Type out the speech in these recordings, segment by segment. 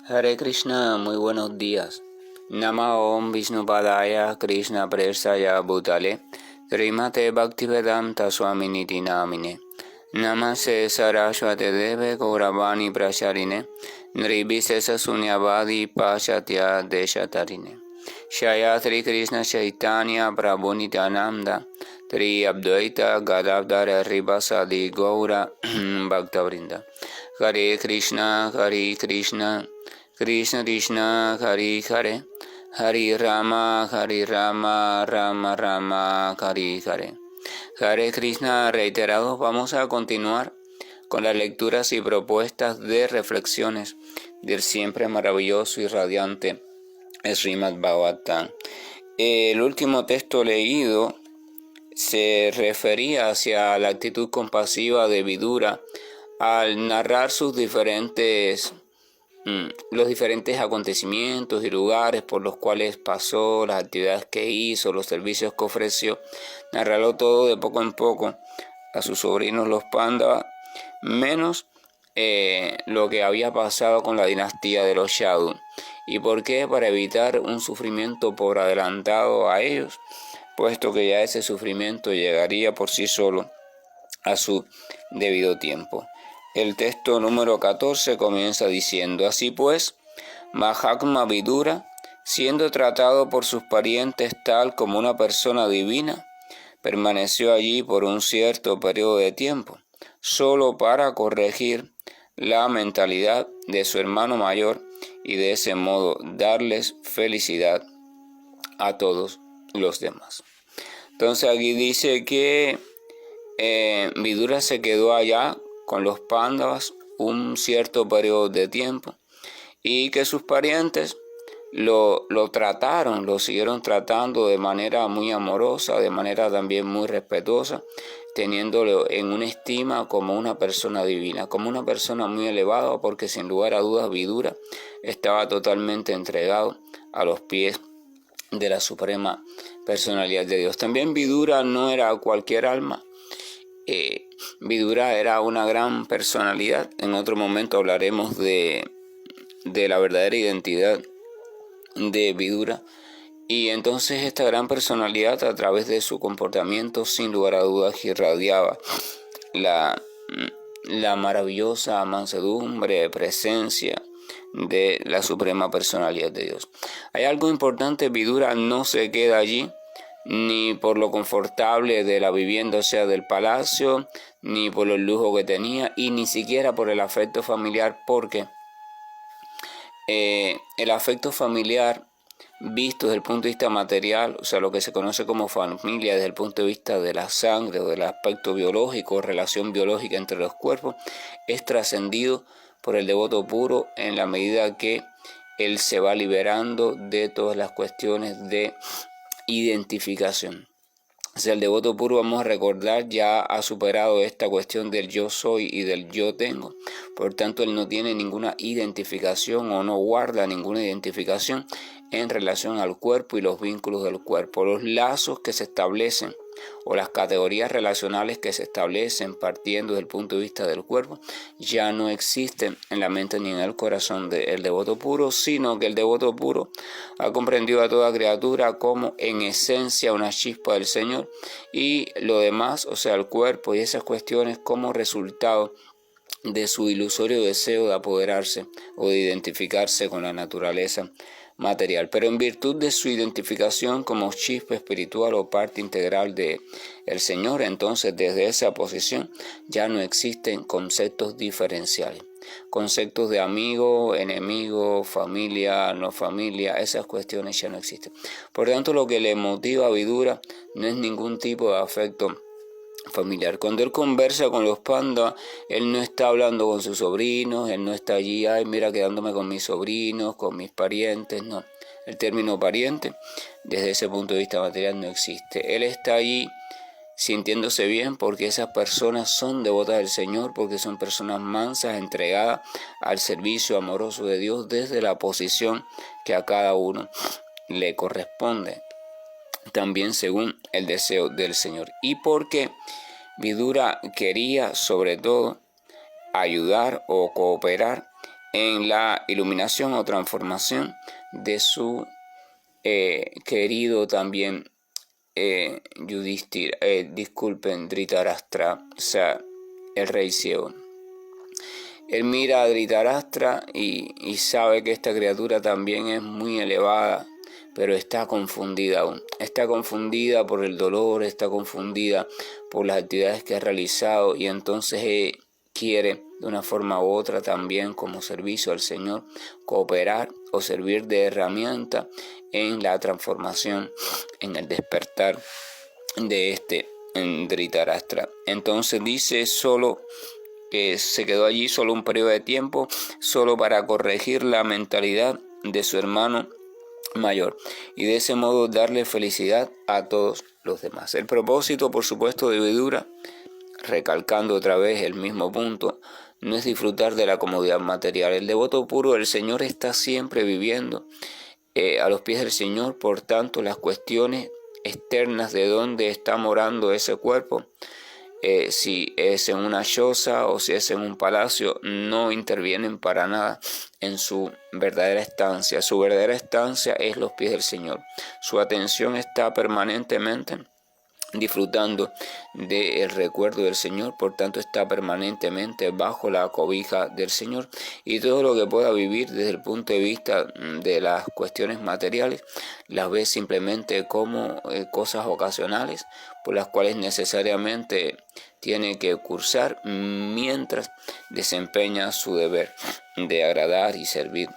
Hare Krishna, muy buenos días. Nama Om Vishnupadaya Krishna Presaya Bhutale Srimate Bhaktivedanta Swaminiti Namine Namaste Saraswate Deve Gauravani Prasharine Nirvisesa Sunyavadi Pashatya Deshatarine Shayatri Krishna Chaitanya Prabhu Nityananda Tri Abdvaita Gadadhara Rivasadi Gaura Bhaktavrinda Hare Krishna Krishna Krishna Hari Hare Hari Rama Rama Rama Hari Hare. Hare Krishna reiterados. Vamos a continuar con las lecturas y propuestas de reflexiones del siempre maravilloso y radiante Srimad Bhagavatam. El último texto leído se refería hacia la actitud compasiva de Vidura al narrar sus los diferentes acontecimientos y lugares por los cuales pasó, las actividades que hizo, los servicios que ofreció, narrarlo todo de poco en poco a sus sobrinos los Pándavas, menos lo que había pasado con la dinastía de los Yadu. ¿Y por qué? Para evitar un sufrimiento por adelantado a ellos, puesto que ya ese sufrimiento llegaría por sí solo a su debido tiempo. El texto número 14 comienza diciendo: así pues, Mahatma Vidura, siendo tratado por sus parientes tal como una persona divina, permaneció allí por un cierto periodo de tiempo, solo para corregir la mentalidad de su hermano mayor y de ese modo darles felicidad a todos los demás. Entonces aquí dice que Vidura se quedó allá con los Pándavas un cierto periodo de tiempo y que sus parientes lo siguieron tratando de manera muy amorosa, de manera también muy respetuosa, teniéndolo en una estima como una persona divina, como una persona muy elevada, porque sin lugar a dudas Vidura estaba totalmente entregado a los pies de la suprema personalidad de Dios. También Vidura no era cualquier alma. Vidura era una gran personalidad. En otro momento hablaremos de la verdadera identidad de Vidura. Y entonces esta gran personalidad, a través de su comportamiento, sin lugar a dudas, irradiaba la maravillosa mansedumbre, presencia de la suprema personalidad de Dios. Hay algo importante: Vidura no se queda allí ni por lo confortable de la vivienda, o sea, del palacio, ni por los lujos que tenía, y ni siquiera por el afecto familiar, porque el afecto familiar, visto desde el punto de vista material, o sea, lo que se conoce como familia desde el punto de vista de la sangre o del aspecto biológico, relación biológica entre los cuerpos, es trascendido por el devoto puro en la medida que él se va liberando de todas las cuestiones de identificación. O sea, el devoto puro, vamos a recordar, ya ha superado esta cuestión del yo soy y del yo tengo. Por tanto, él no tiene ninguna identificación o no guarda ninguna identificación en relación al cuerpo y los vínculos del cuerpo. Los lazos que se establecen o las categorías relacionales que se establecen partiendo del punto de vista del cuerpo ya no existen en la mente ni en el corazón del devoto puro, sino que el devoto puro ha comprendido a toda criatura como en esencia una chispa del Señor, y lo demás, o sea, el cuerpo y esas cuestiones, como resultado de su ilusorio deseo de apoderarse o de identificarse con la naturaleza material. Pero en virtud de su identificación como chispa espiritual o parte integral de el Señor, entonces desde esa posición ya no existen conceptos diferenciales. Conceptos de amigo, enemigo, familia, no familia, esas cuestiones ya no existen. Por tanto, lo que le motiva a Vidura no es ningún tipo de afecto familiar. Cuando él conversa con los Pándavas, él no está hablando con sus sobrinos, él no está allí, ay, mira, quedándome con mis sobrinos, con mis parientes, no. El término pariente, desde ese punto de vista material, no existe. Él está allí sintiéndose bien porque esas personas son devotas del Señor, porque son personas mansas, entregadas al servicio amoroso de Dios desde la posición que a cada uno le corresponde, también según el deseo del Señor. Y porque Vidura quería sobre todo ayudar o cooperar en la iluminación o transformación de su querido también Dhritarashtra, o sea, el rey ciego. Él mira a Dhritarashtra y sabe que esta criatura también es muy elevada, pero está confundida aún. Está confundida por el dolor, está confundida por las actividades que ha realizado, y entonces quiere de una forma u otra también, como servicio al Señor, cooperar o servir de herramienta en la transformación, en el despertar de en Dhritarashtra. Entonces dice solo que se quedó allí solo un periodo de tiempo, solo para corregir la mentalidad de su hermano mayor y de ese modo darle felicidad a todos los demás. El propósito, por supuesto, de Vidura, recalcando otra vez el mismo punto, no es disfrutar de la comodidad material. El devoto puro del Señor está siempre viviendo a los pies del Señor. Por tanto, las cuestiones externas de dónde está morando ese cuerpo, si es en una choza o si es en un palacio, no intervienen para nada en su verdadera estancia. Su verdadera estancia es los pies del Señor. Su atención está permanentemente disfrutando del recuerdo del Señor, por tanto está permanentemente bajo la cobija del Señor, y todo lo que pueda vivir desde el punto de vista de las cuestiones materiales las ve simplemente como cosas ocasionales por las cuales necesariamente tiene que cursar mientras desempeña su deber de agradar y servir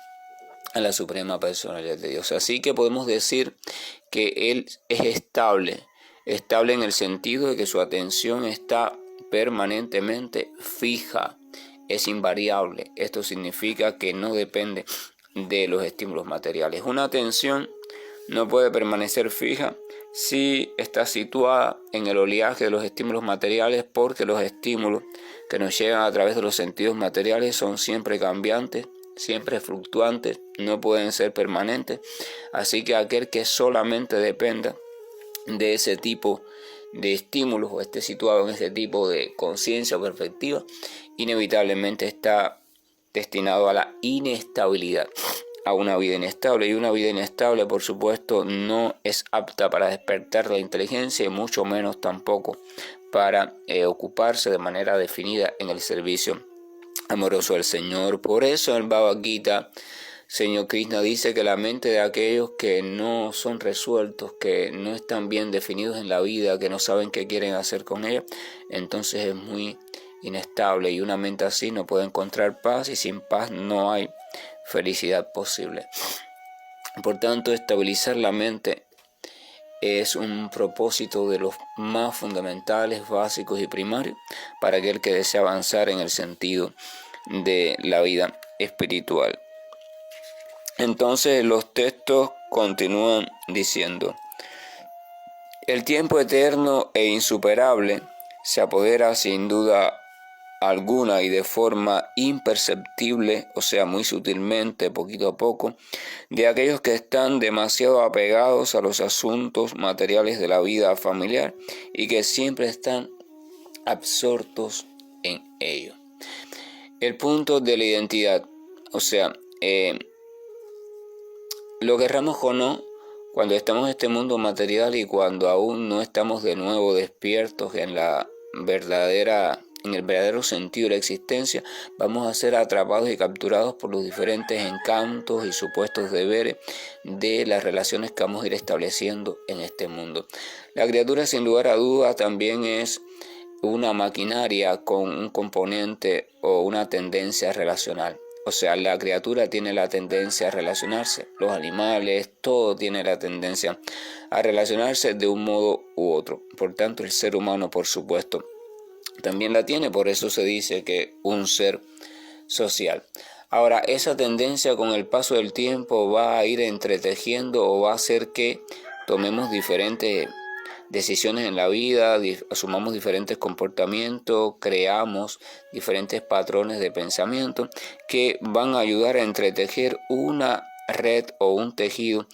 a la suprema personalidad de Dios. Así que podemos decir que Él es estable en el sentido de que su atención está permanentemente fija, es invariable. Esto significa que no depende de los estímulos materiales. Una atención no puede permanecer fija si está situada en el oleaje de los estímulos materiales, porque los estímulos que nos llegan a través de los sentidos materiales son siempre cambiantes, siempre fluctuantes, no pueden ser permanentes. Así que aquel que solamente dependa de ese tipo de estímulos o esté situado en ese tipo de conciencia o perspectiva, inevitablemente está destinado a la inestabilidad, a una vida inestable. Y una vida inestable, por supuesto, no es apta para despertar la inteligencia y mucho menos tampoco para ocuparse de manera definida en el servicio amoroso del Señor. Por eso el Bhagavad Gita, Señor Krishna dice que la mente de aquellos que no son resueltos, que no están bien definidos en la vida, que no saben qué quieren hacer con ella, entonces es muy inestable, y una mente así no puede encontrar paz, y sin paz no hay felicidad posible. Por tanto, estabilizar la mente es un propósito de los más fundamentales, básicos y primarios para aquel que desea avanzar en el sentido de la vida espiritual. Entonces los textos continúan diciendo: el tiempo eterno e insuperable se apodera sin duda alguna y de forma imperceptible, o sea, muy sutilmente, poquito a poco, de aquellos que están demasiado apegados a los asuntos materiales de la vida familiar y que siempre están absortos en ello. El punto de la identidad, o sea, lo querramos o no, cuando estamos en este mundo material y cuando aún no estamos de nuevo despiertos en el verdadero sentido de la existencia, vamos a ser atrapados y capturados por los diferentes encantos y supuestos deberes de las relaciones que vamos a ir estableciendo en este mundo. La criatura, sin lugar a dudas, también es una maquinaria con un componente o una tendencia relacional. O sea, la criatura tiene la tendencia a relacionarse, los animales, todo tiene la tendencia a relacionarse de un modo u otro. Por tanto, el ser humano, por supuesto, también la tiene. Por eso se dice que un ser social. Ahora, esa tendencia con el paso del tiempo va a ir entretejiendo o va a hacer que tomemos diferentes decisiones en la vida, asumamos diferentes comportamientos, creamos diferentes patrones de pensamiento que van a ayudar a entretejer una red o un tejido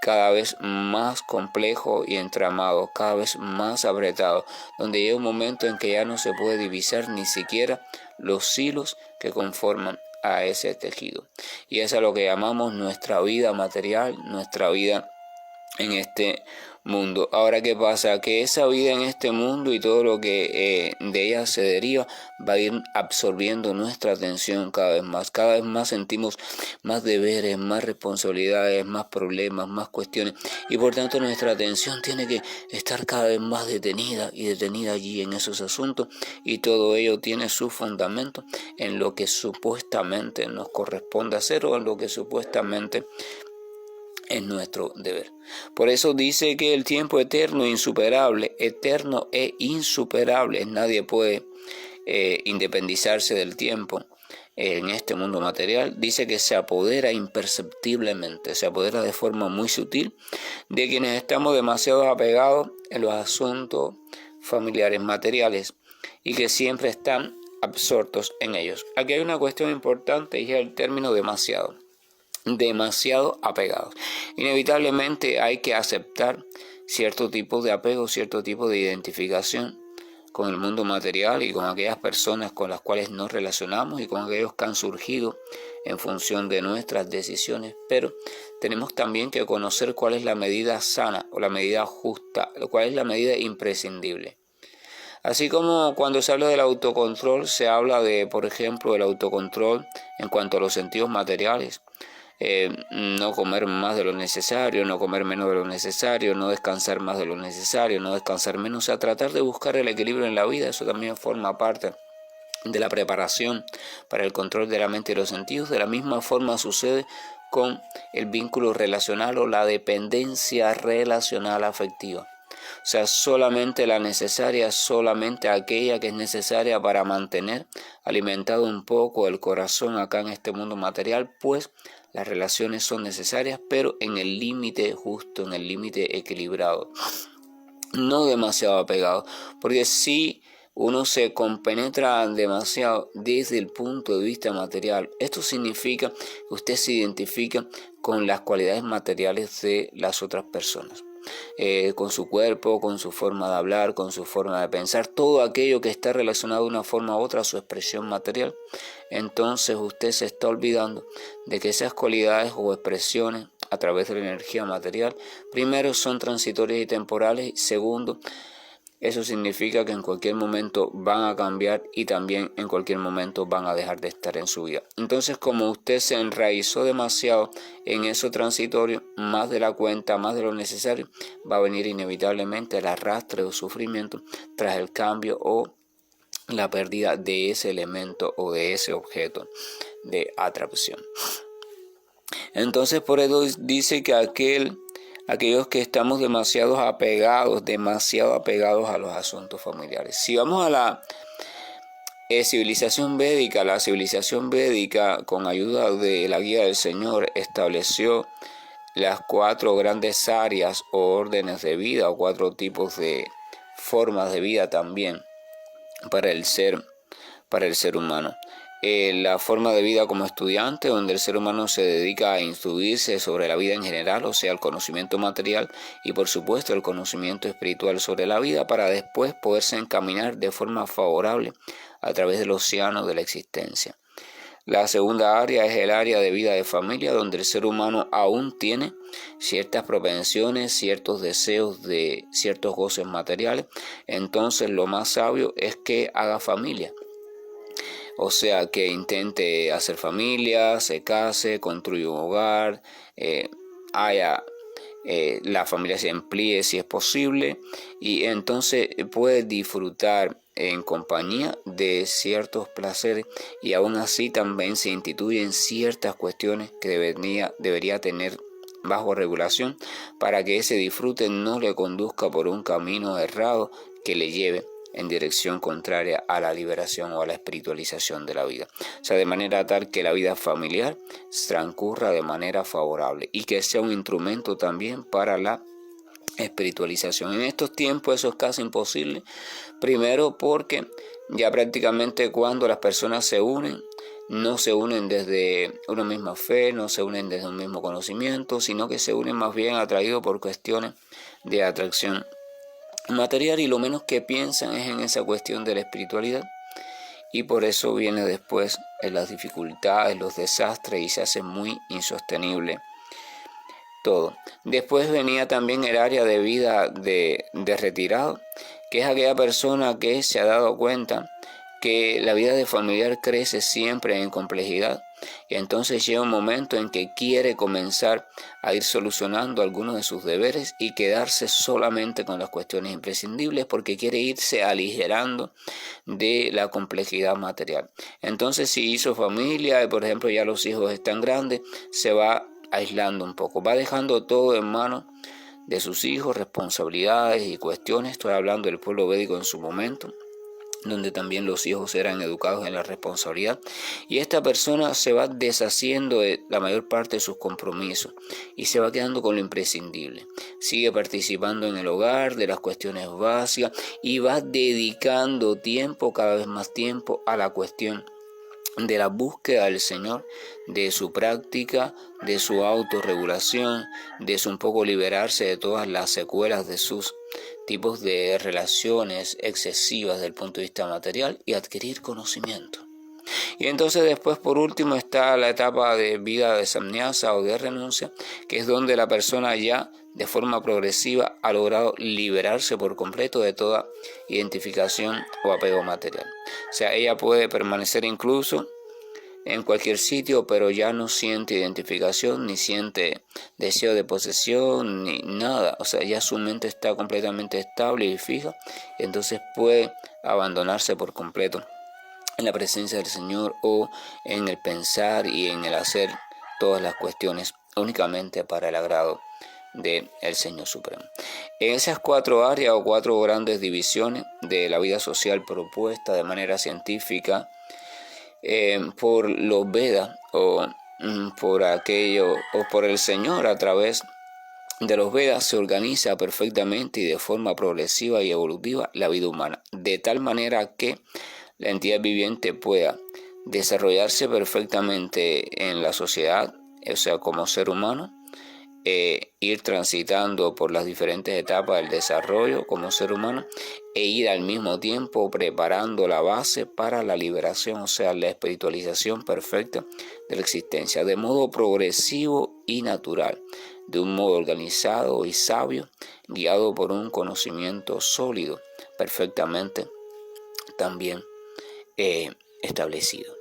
cada vez más complejo y entramado, cada vez más apretado, donde llega un momento en que ya no se puede divisar ni siquiera los hilos que conforman a ese tejido. Y eso es lo que llamamos nuestra vida material, nuestra vida en este mundo. Ahora, ¿qué pasa? Que esa vida en este mundo y todo lo que de ella se deriva va a ir absorbiendo nuestra atención cada vez más. Cada vez más sentimos más deberes, más responsabilidades, más problemas, más cuestiones, y por tanto nuestra atención tiene que estar cada vez más detenida y detenida allí en esos asuntos, y todo ello tiene su fundamento en lo que supuestamente nos corresponde hacer o en lo que supuestamente es nuestro deber. Por eso dice que el tiempo eterno e insuperable, nadie puede independizarse del tiempo en este mundo material. Dice que se apodera imperceptiblemente, se apodera de forma muy sutil de quienes estamos demasiado apegados en los asuntos familiares materiales y que siempre están absortos en ellos. Aquí hay una cuestión importante y es el término demasiado apegados. Inevitablemente hay que aceptar cierto tipo de apego, cierto tipo de identificación con el mundo material y con aquellas personas con las cuales nos relacionamos y con aquellos que han surgido en función de nuestras decisiones, pero tenemos también que conocer cuál es la medida sana o la medida justa, cuál es la medida imprescindible. Así como cuando se habla del autocontrol, se habla de, por ejemplo, el autocontrol en cuanto a los sentidos materiales. No comer más de lo necesario, no comer menos de lo necesario, no descansar más de lo necesario, no descansar menos, o sea, tratar de buscar el equilibrio en la vida. Eso también forma parte de la preparación para el control de la mente y los sentidos. De la misma forma sucede con el vínculo relacional o la dependencia relacional afectiva. O sea, solamente la necesaria, solamente aquella que es necesaria para mantener alimentado un poco el corazón acá en este mundo material, pues las relaciones son necesarias, pero en el límite justo, en el límite equilibrado, no demasiado apegado, porque si uno se compenetra demasiado desde el punto de vista material, esto significa que usted se identifica con las cualidades materiales de las otras personas. Con su cuerpo, con su forma de hablar, con su forma de pensar, todo aquello que está relacionado de una forma u otra a su expresión material. Entonces usted se está olvidando de que esas cualidades o expresiones a través de la energía material, primero, son transitorias y temporales, y segundo, eso significa que en cualquier momento van a cambiar y también en cualquier momento van a dejar de estar en su vida. Entonces, como usted se enraizó demasiado en eso transitorio, más de la cuenta, más de lo necesario, va a venir inevitablemente el arrastre o sufrimiento tras el cambio o la pérdida de ese elemento o de ese objeto de atracción. Entonces, por eso dice que aquellos que estamos demasiado apegados a los asuntos familiares. Si vamos a la civilización védica, con ayuda de la guía del Señor, estableció las 4 grandes áreas o órdenes de vida, o 4 tipos de formas de vida también para el ser humano. La forma de vida como estudiante, donde el ser humano se dedica a instruirse sobre la vida en general, o sea, el conocimiento material y por supuesto el conocimiento espiritual sobre la vida, para después poderse encaminar de forma favorable a través del océano de la existencia. La segunda área es el área de vida de familia, donde el ser humano aún tiene ciertas propensiones, ciertos deseos de ciertos goces materiales. Entonces lo más sabio es que haga familia. O sea, que intente hacer familia, se case, construya un hogar, la familia se amplíe si es posible, y entonces puede disfrutar en compañía de ciertos placeres, y aún así también se instituyen ciertas cuestiones que debería tener bajo regulación para que ese disfrute no le conduzca por un camino errado que le lleve en dirección contraria a la liberación o a la espiritualización de la vida. O sea, de manera tal que la vida familiar transcurra de manera favorable y que sea un instrumento también para la espiritualización. En estos tiempos eso es casi imposible, primero porque ya prácticamente cuando las personas se unen, no se unen desde una misma fe, no se unen desde un mismo conocimiento, sino que se unen más bien atraídos por cuestiones de atracción material, y lo menos que piensan es en esa cuestión de la espiritualidad, y por eso viene después en las dificultades, los desastres, y se hace muy insostenible todo. Después venía también el área de vida de retirado, que es aquella persona que se ha dado cuenta que la vida de familiar crece siempre en complejidad, y entonces llega un momento en que quiere comenzar a ir solucionando algunos de sus deberes y quedarse solamente con las cuestiones imprescindibles, porque quiere irse aligerando de la complejidad material. Entonces, si hizo familia y por ejemplo ya los hijos están grandes, se va aislando un poco, va dejando todo en manos de sus hijos, responsabilidades y cuestiones. Estoy hablando del pueblo védico en su momento, donde también los hijos eran educados en la responsabilidad, y esta persona se va deshaciendo de la mayor parte de sus compromisos y se va quedando con lo imprescindible. Sigue participando en el hogar, de las cuestiones básicas, y va dedicando tiempo, cada vez más tiempo, a la cuestión de la búsqueda del Señor, de su práctica, de su autorregulación, de su un poco liberarse de todas las secuelas de sus tipos de relaciones excesivas desde el punto de vista material, y adquirir conocimiento. Y entonces después, por último, está la etapa de vida de samnyasa o de renuncia, que es donde la persona ya de forma progresiva ha logrado liberarse por completo de toda identificación o apego material. O sea, ella puede permanecer incluso en cualquier sitio, pero ya no siente identificación, ni siente deseo de posesión, ni nada. O sea, ya su mente está completamente estable y fija, y entonces puede abandonarse por completo en la presencia del Señor, o en el pensar y en el hacer todas las cuestiones únicamente para el agrado del Señor Supremo. En esas 4 áreas o 4 grandes divisiones de la vida social propuesta de manera científica por los Vedas, o por aquello, o por el Señor a través de los Vedas, se organiza perfectamente y de forma progresiva y evolutiva la vida humana, de tal manera que la entidad viviente pueda desarrollarse perfectamente en la sociedad, o sea, como ser humano, ir transitando por las diferentes etapas del desarrollo como ser humano, e ir al mismo tiempo preparando la base para la liberación, o sea, la espiritualización perfecta de la existencia, de modo progresivo y natural, de un modo organizado y sabio, guiado por un conocimiento sólido, perfectamente también establecido.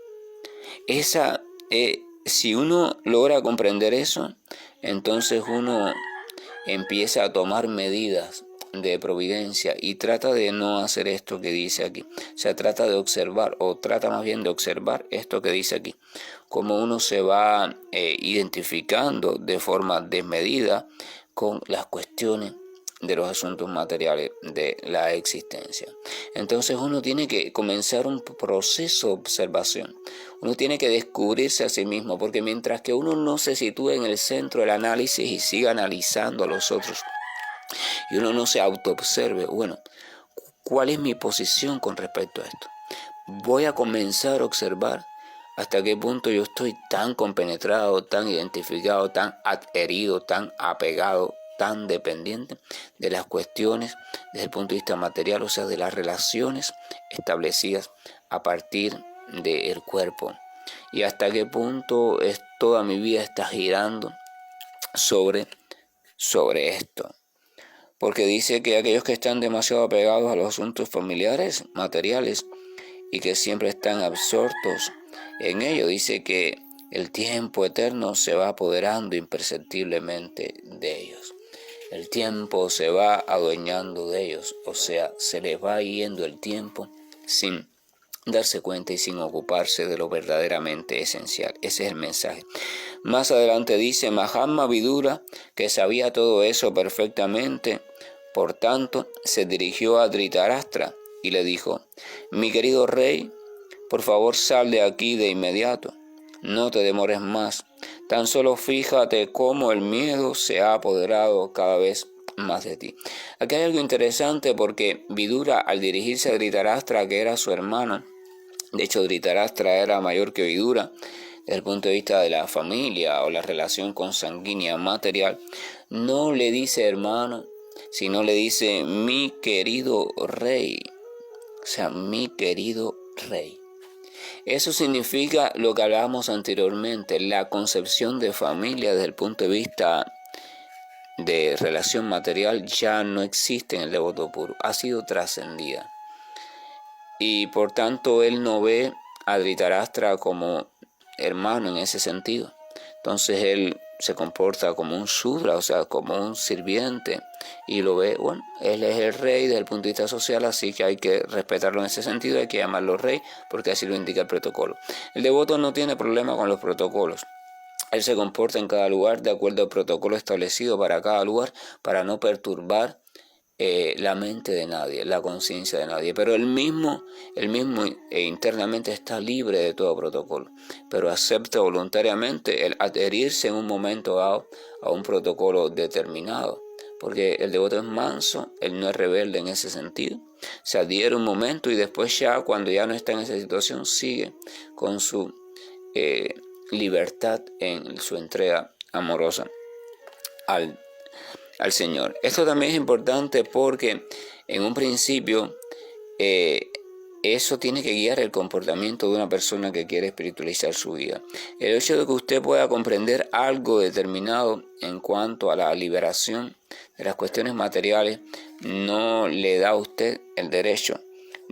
Si uno logra comprender eso, entonces uno empieza a tomar medidas de providencia y trata de no hacer esto que dice aquí. O sea, trata de observar, o trata más bien de observar esto que dice aquí, cómo uno se va identificando de forma desmedida con las cuestiones de los asuntos materiales de la existencia. Entonces uno tiene que comenzar un proceso de observación. Uno tiene que descubrirse a sí mismo, porque mientras que uno no se sitúe en el centro del análisis y siga analizando a los otros, y uno no se autoobserve, bueno, ¿cuál es mi posición con respecto a esto? Voy a comenzar a observar hasta qué punto yo estoy tan compenetrado, tan identificado, tan adherido, tan apegado, tan dependiente de las cuestiones desde el punto de vista material, o sea, de las relaciones establecidas a partir del cuerpo, y hasta qué punto toda mi vida está girando sobre esto. Porque dice que aquellos que están demasiado apegados a los asuntos familiares, materiales, y que siempre están absortos en ello, dice que el tiempo eterno se va apoderando imperceptiblemente de ellos. El tiempo se va adueñando de ellos, o sea, se les va yendo el tiempo sin darse cuenta y sin ocuparse de lo verdaderamente esencial. Ese es el mensaje. Más adelante dice Mahatma Vidura, que sabía todo eso perfectamente, por tanto, se dirigió a Dhritarashtra y le dijo: mi querido rey, por favor sal de aquí de inmediato, no te demores más, tan solo fíjate cómo el miedo se ha apoderado cada vez más de ti. Aquí hay algo interesante, porque Vidura, al dirigirse a Dhritarashtra, que era su hermano, de hecho Dhritarashtra era mayor que Vidura desde el punto de vista de la familia o la relación consanguínea material, no le dice hermano, sino le dice mi querido rey, o sea, mi querido rey. Eso significa lo que hablábamos anteriormente, la concepción de familia desde el punto de vista de relación material ya no existe en el devoto puro, ha sido trascendida. Y por tanto él no ve a Dhritarashtra como hermano en ese sentido. Entonces él se comporta como un Shudra, o sea, como un sirviente, y lo ve, bueno, él es el rey desde el punto de vista social, así que hay que respetarlo en ese sentido, hay que llamarlo rey, porque así lo indica el protocolo. El devoto no tiene problema con los protocolos. Él se comporta en cada lugar de acuerdo al protocolo establecido para cada lugar, para no perturbar la mente de nadie, la conciencia de nadie, pero él mismo internamente está libre de todo protocolo, pero acepta voluntariamente el adherirse en un momento dado a un protocolo determinado, porque el devoto es manso, él no es rebelde en ese sentido, se adhiere un momento y después ya cuando ya no está en esa situación sigue con su libertad en su entrega amorosa al Señor. Esto también es importante porque en un principio eso tiene que guiar el comportamiento de una persona que quiere espiritualizar su vida. El hecho de que usted pueda comprender algo determinado en cuanto a la liberación de las cuestiones materiales no le da a usted el derecho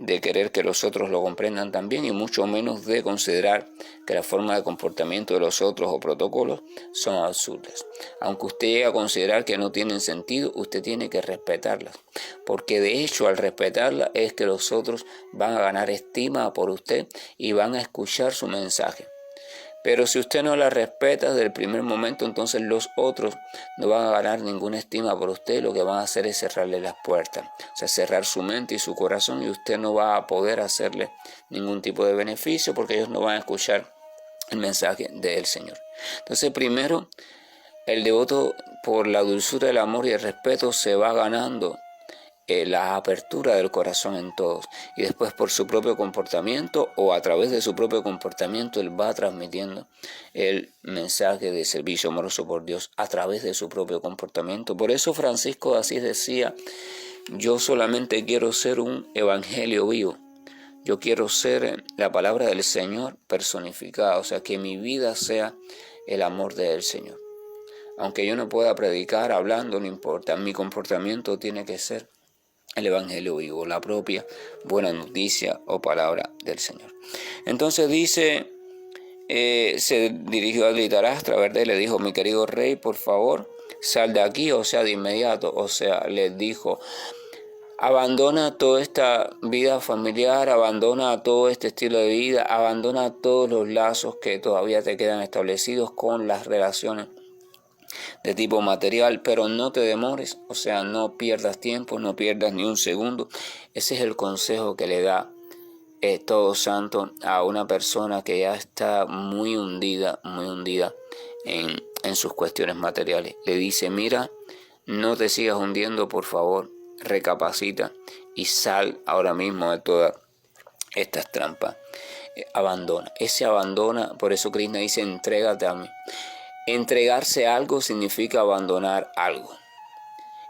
de querer que los otros lo comprendan también y mucho menos de considerar que la forma de comportamiento de los otros o protocolos son absurdas. Aunque usted llegue a considerar que no tienen sentido, usted tiene que respetarlas, porque de hecho al respetarlas es que los otros van a ganar estima por usted y van a escuchar su mensaje. Pero si usted no la respeta desde el primer momento, entonces los otros no van a ganar ninguna estima por usted, lo que van a hacer es cerrarle las puertas, o sea, cerrar su mente y su corazón, y usted no va a poder hacerle ningún tipo de beneficio porque ellos no van a escuchar el mensaje del Señor. Entonces primero, el devoto por la dulzura del amor y el respeto se va ganando la apertura del corazón en todos, y después por su propio comportamiento o a través de su propio comportamiento él va transmitiendo el mensaje de servicio amoroso por Dios a través de su propio comportamiento. Por eso Francisco de Asís decía: yo solamente quiero ser un evangelio vivo, yo quiero ser la palabra del Señor personificada, o sea, que mi vida sea el amor del Señor. Aunque yo no pueda predicar hablando, no importa, mi comportamiento tiene que ser el evangelio vivo, la propia buena noticia o palabra del Señor. Entonces dice, se dirigió a Dhritarashtra, ¿verdad? Y le dijo: mi querido rey, por favor, sal de aquí, o sea, de inmediato. O sea, le dijo: abandona toda esta vida familiar, abandona todo este estilo de vida, abandona todos los lazos que todavía te quedan establecidos con las relaciones de tipo material, pero no te demores, o sea, no pierdas tiempo, no pierdas ni un segundo. Ese es el consejo que le da todo santo a una persona que ya está muy hundida en sus cuestiones materiales. Le dice: mira, no te sigas hundiendo, por favor, recapacita y sal ahora mismo de todas estas trampas. Abandona, por eso Krishna dice: entrégate a mí. Entregarse a algo significa abandonar algo.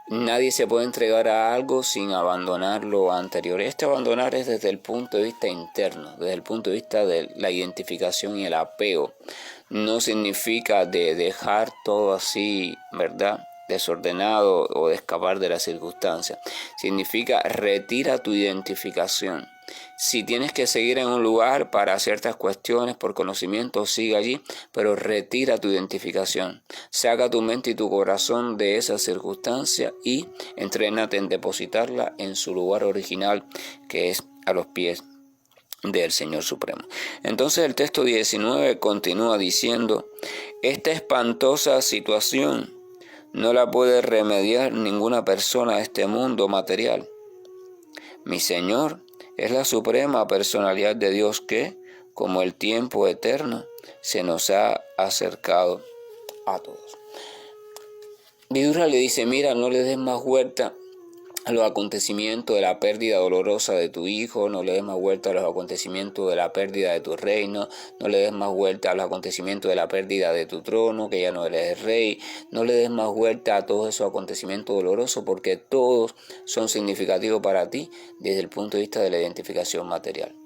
Nadie se puede entregar a algo sin abandonar lo anterior. Este abandonar es desde el punto de vista interno, desde el punto de vista de la identificación y el apego. No significa de dejar todo así, ¿verdad?, desordenado o de escapar de las circunstancias. Significa retira tu identificación. Si tienes que seguir en un lugar para ciertas cuestiones por conocimiento, sigue allí, pero retira tu identificación. Saca tu mente y tu corazón de esa circunstancia y entrénate en depositarla en su lugar original, que es a los pies del Señor Supremo. Entonces el texto 19 continúa diciendo: esta espantosa situación no la puede remediar ninguna persona de este mundo material. Mi Señor es la suprema personalidad de Dios que, como el tiempo eterno, se nos ha acercado a todos. Vidura le dice: mira, no le des más vuelta a los acontecimientos de la pérdida dolorosa de tu hijo, no le des más vuelta a los acontecimientos de la pérdida de tu reino, no le des más vuelta a los acontecimientos de la pérdida de tu trono, que ya no eres rey, no le des más vuelta a todos esos acontecimientos dolorosos, porque todos son significativos para ti desde el punto de vista de la identificación material.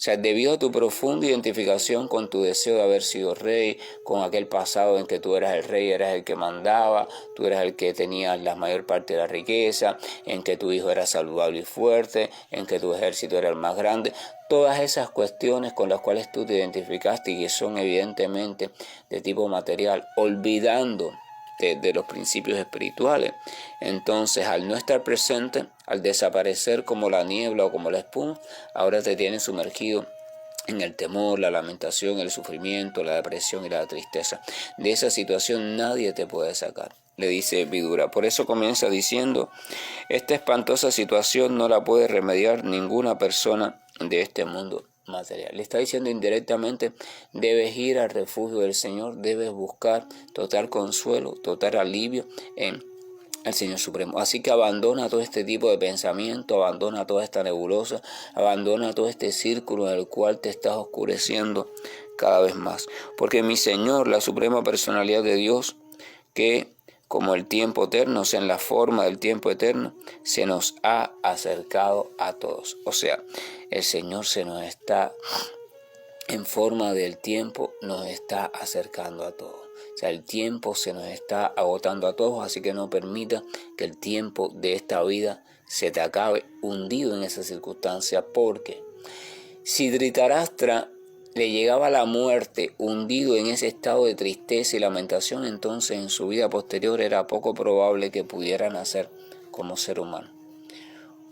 O sea, debido a tu profunda identificación con tu deseo de haber sido rey, con aquel pasado en que tú eras el rey, eras el que mandaba, tú eras el que tenía la mayor parte de la riqueza, en que tu hijo era saludable y fuerte, en que tu ejército era el más grande, todas esas cuestiones con las cuales tú te identificaste y que son evidentemente de tipo material, olvidando de los principios espirituales. Entonces, al no estar presente, al desaparecer como la niebla o como la espuma, ahora te tienes sumergido en el temor, la lamentación, el sufrimiento, la depresión y la tristeza. De esa situación nadie te puede sacar, le dice Vidura. Por eso comienza diciendo: esta espantosa situación no la puede remediar ninguna persona de este mundo material. Le está diciendo indirectamente: debes ir al refugio del Señor, debes buscar total consuelo, total alivio en el Señor Supremo. Así que abandona todo este tipo de pensamiento, abandona toda esta nebulosa, abandona todo este círculo en el cual te estás oscureciendo cada vez más. Porque mi Señor, la suprema personalidad de Dios, que como el tiempo eterno, o sea, en la forma del tiempo eterno, se nos ha acercado a todos. O sea, el Señor se nos está, en forma del tiempo, nos está acercando a todos. O sea, el tiempo se nos está agotando a todos, así que no permita que el tiempo de esta vida se te acabe hundido en esa circunstancia, porque si Dhritarashtra le llegaba la muerte hundido en ese estado de tristeza y lamentación, entonces en su vida posterior era poco probable que pudiera nacer como ser humano.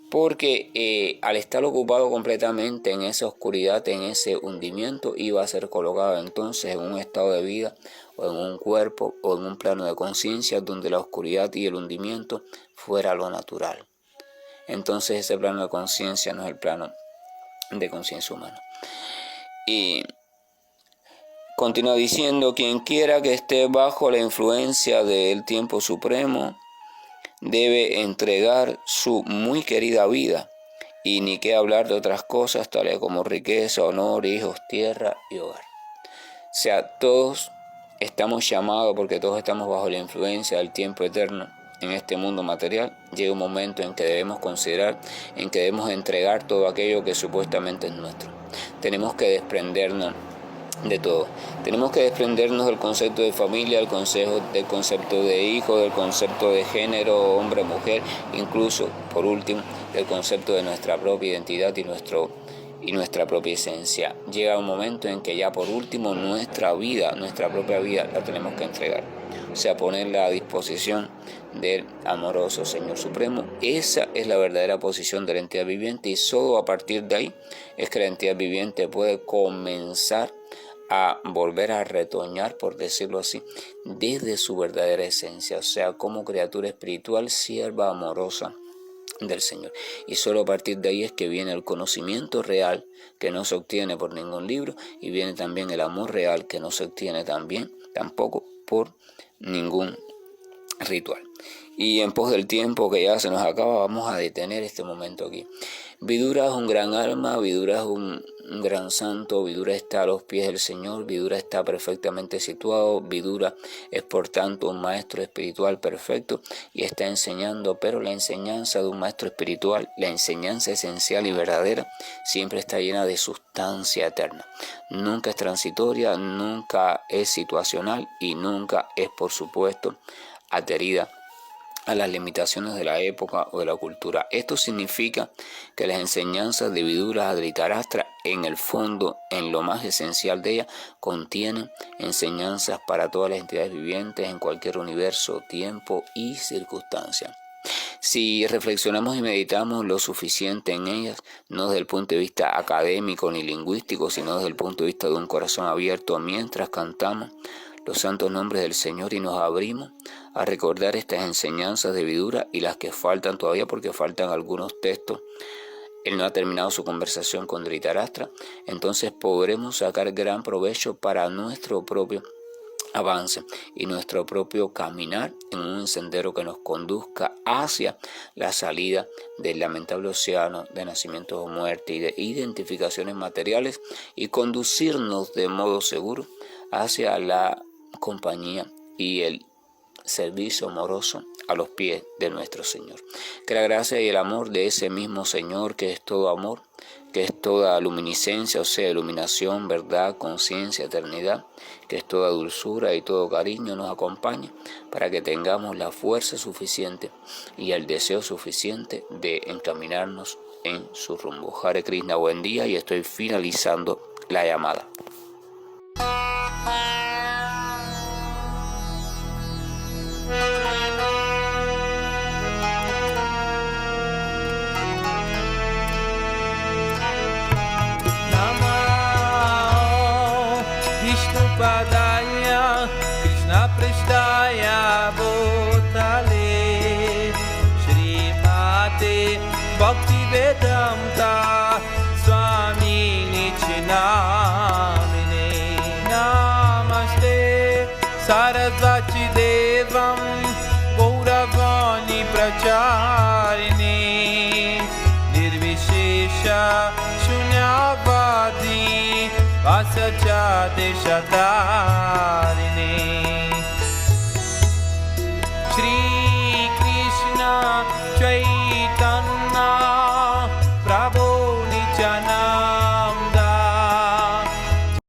Porque al estar ocupado completamente en esa oscuridad, en ese hundimiento, iba a ser colocado entonces en un estado de vida o en un cuerpo o en un plano de conciencia donde la oscuridad y el hundimiento fuera lo natural. Entonces ese plano de conciencia no es el plano de conciencia humana. Y continúa diciendo: quien quiera que esté bajo la influencia del tiempo supremo debe entregar su muy querida vida, y ni qué hablar de otras cosas tales como riqueza, honor, hijos, tierra y hogar. O sea, todos estamos llamados, porque todos estamos bajo la influencia del tiempo eterno en este mundo material. Llega un momento en que debemos considerar, en que debemos entregar todo aquello que supuestamente es nuestro. Tenemos que desprendernos de todo. Tenemos que desprendernos del concepto de familia, del concepto de hijo, del concepto de género, hombre, mujer, incluso, por último, del concepto de nuestra propia identidad y nuestra propia esencia. Llega un momento en que ya por último nuestra propia vida la tenemos que entregar. O sea, ponerla a disposición del amoroso Señor Supremo. Esa es la verdadera posición de la entidad viviente, y solo a partir de ahí es que la entidad viviente puede comenzar a volver a retoñar, por decirlo así, desde su verdadera esencia, o sea, como criatura espiritual, sierva amorosa del Señor. Y solo a partir de ahí es que viene el conocimiento real, que no se obtiene por ningún libro, y viene también el amor real, que no se obtiene tampoco por ningún ritual. Y en pos del tiempo que ya se nos acaba, vamos a detener este momento aquí. Vidura es un gran alma, Vidura es un gran santo, Vidura está a los pies del Señor, Vidura está perfectamente situado, Vidura es por tanto un maestro espiritual perfecto y está enseñando, pero la enseñanza de un maestro espiritual, la enseñanza esencial y verdadera, siempre está llena de sustancia eterna. Nunca es transitoria, nunca es situacional y nunca es, por supuesto, adherida a las limitaciones de la época o de la cultura. Esto significa que las enseñanzas de Vidura a Dhritarashtra, en el fondo, en lo más esencial de ellas, contienen enseñanzas para todas las entidades vivientes en cualquier universo, tiempo y circunstancia. Si reflexionamos y meditamos lo suficiente en ellas, no desde el punto de vista académico ni lingüístico, sino desde el punto de vista de un corazón abierto mientras cantamos los santos nombres del Señor y nos abrimos a recordar estas enseñanzas de Vidura y las que faltan todavía, porque faltan algunos textos. Él no ha terminado su conversación con Dhritarashtra, entonces podremos sacar gran provecho para nuestro propio avance y nuestro propio caminar en un sendero que nos conduzca hacia la salida del lamentable océano de nacimientos o muerte y de identificaciones materiales, y conducirnos de modo seguro hacia la compañía y el servicio amoroso a los pies de nuestro Señor. Que la gracia y el amor de ese mismo Señor, que es todo amor, que es toda luminiscencia, o sea, iluminación, verdad, conciencia, eternidad, que es toda dulzura y todo cariño, nos acompañe para que tengamos la fuerza suficiente y el deseo suficiente de encaminarnos en su rumbo. Hare Krishna, buen día, y estoy finalizando la llamada. Padaya Krishna Prasthaya Bhutale Srimate Bhaktivedanta Swami Nichinamine Namaste Sarasvati Devam Gauravani Pracharini Nirvishesha Shunyavadi Vasacha Deshatarine Shri Krishna Chaitanya Prabhu Nityana